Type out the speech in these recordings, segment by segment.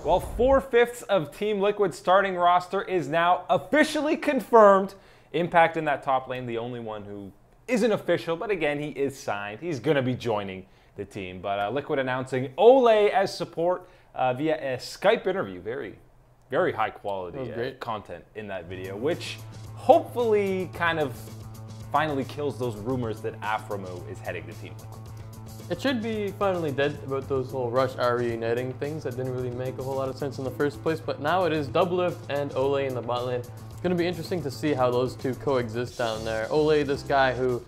Well, 4/5 of Team Liquid's starting roster is now officially confirmed. Impact in that top lane, the only one who isn't official, but again, he is signed. He's going to be joining the team. But Liquid announcing Olleh as support via a Skype interview. Very, very high quality content in that video, which hopefully kind of finally kills those rumors that Aframo is heading to Team Liquid. It should be finally dead about those whole Rush reuniting things that didn't really make a whole lot of sense in the first place, but now it is Doublelift and Olleh in the bot lane. It's going to be interesting to see how those two coexist down there. Olleh, this guy who,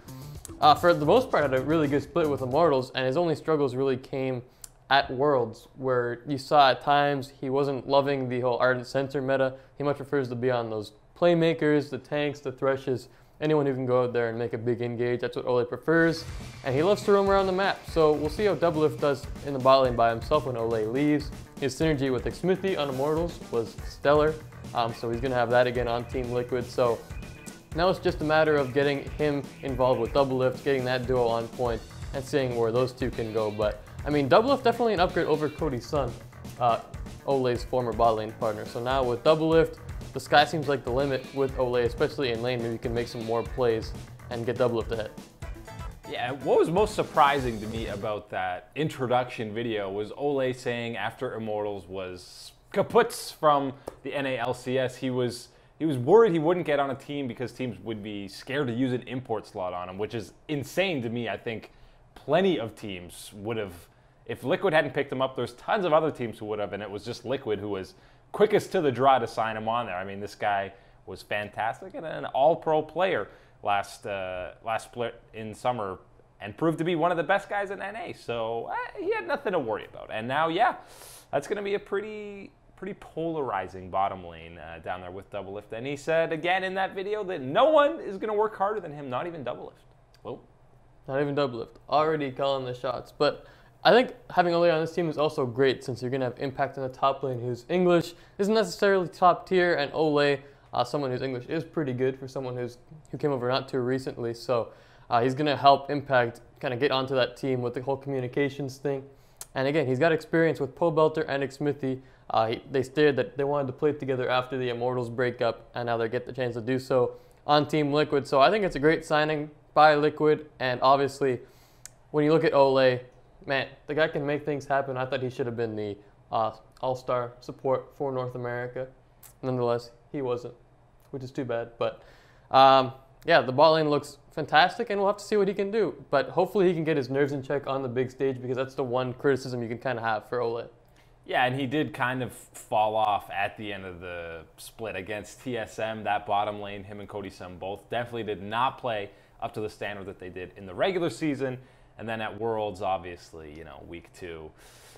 for the most part, had a really good split with Immortals, and his only struggles really came at Worlds, where you saw at times he wasn't loving the whole Ardent Center meta. He much prefers to be on those playmakers, the tanks, the Threshes, anyone who can go out there and make a big engage. That's what Olleh prefers, and he loves to roam around the map. So we'll see how Doublelift does in the bot lane by himself when Olleh leaves. His synergy with Xmithie on Immortals was stellar, so he's going to have that again on Team Liquid. So now it's just a matter of getting him involved with Doublelift, getting that duo on point, and seeing where those two can go. But I mean, Doublelift definitely an upgrade over Cody's son, Olleh's former bot lane partner. So now with Doublelift, the sky seems like the limit with Olleh, especially in lane. Maybe you can make some more plays and get Doublelift ahead. Yeah, what was most surprising to me about that introduction video was Olleh saying after Immortals was kaputs from the NALCS, he was worried he wouldn't get on a team because teams would be scared to use an import slot on him, which is insane to me. I think plenty of teams would have, if Liquid hadn't picked him up, there's tons of other teams who would have, and it was just Liquid who was quickest to the draw to sign him on there. I mean, this guy was fantastic and an all-pro player last split in summer and proved to be one of the best guys in NA. So he had nothing to worry about. And now, yeah, that's going to be a pretty polarizing bottom lane down there with Doublelift. And he said again in that video that no one is going to work harder than him, not even Doublelift. Well, not even Doublelift. Already calling the shots. But I think having Olleh on this team is also great since you're going to have Impact in the top lane who's English, isn't necessarily top tier, and Olleh, someone who's English, is pretty good for someone who came over not too recently. So he's going to help Impact kind of get onto that team with the whole communications thing. And again, he's got experience with Pobelter and Xmithie. They stated that they wanted to play together after the Immortals breakup, and now they get the chance to do so on Team Liquid. So I think it's a great signing by Liquid, and obviously when you look at Olleh, man, the guy can make things happen. I thought he should have been the all-star support for North America. Nonetheless, he wasn't, which is too bad. But yeah, the bot lane looks fantastic, and we'll have to see what he can do. But hopefully he can get his nerves in check on the big stage, because that's the one criticism you can kind of have for Olleh. Yeah, and he did kind of fall off at the end of the split against TSM. That bottom lane, him and Cody's son both definitely did not play up to the standard that they did in the regular season. And then at Worlds, obviously, you know, week 2,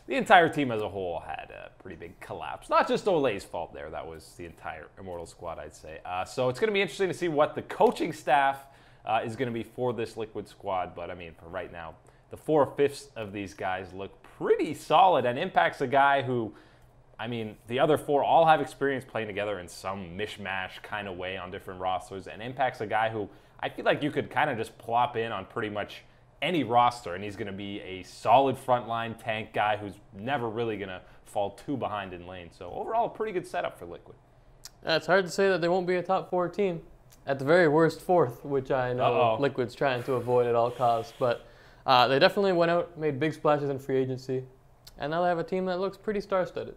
the entire team as a whole had a pretty big collapse. Not just Olleh's fault there. That was the entire Immortal squad, I'd say. So it's going to be interesting to see what the coaching staff is going to be for this Liquid squad. But, I mean, for right now, the 4/5 of these guys look pretty solid. And Impact's a guy who, I mean, the other 4 all have experience playing together in some mishmash kind of way on different rosters. And Impact's a guy who I feel like you could kind of just plop in on pretty much any roster, and he's going to be a solid frontline tank guy who's never really going to fall too behind in lane. So overall, a pretty good setup for Liquid. It's hard to say that they won't be a top 4 team. At the very worst, 4th, which I know Liquid's trying to avoid at all costs. But they definitely went out, made big splashes in free agency, and now they have a team that looks pretty star-studded.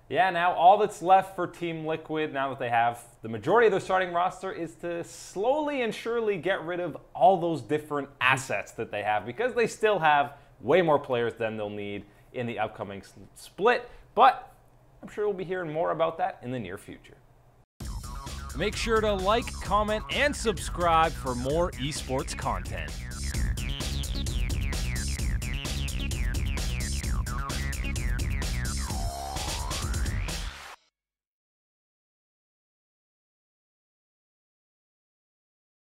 Yeah, now all that's left for Team Liquid, now that they have the majority of their starting roster, is to slowly and surely get rid of all those different assets that they have, because they still have way more players than they'll need in the upcoming split. But I'm sure we'll be hearing more about that in the near future. Make sure to like, comment, and subscribe for more esports content.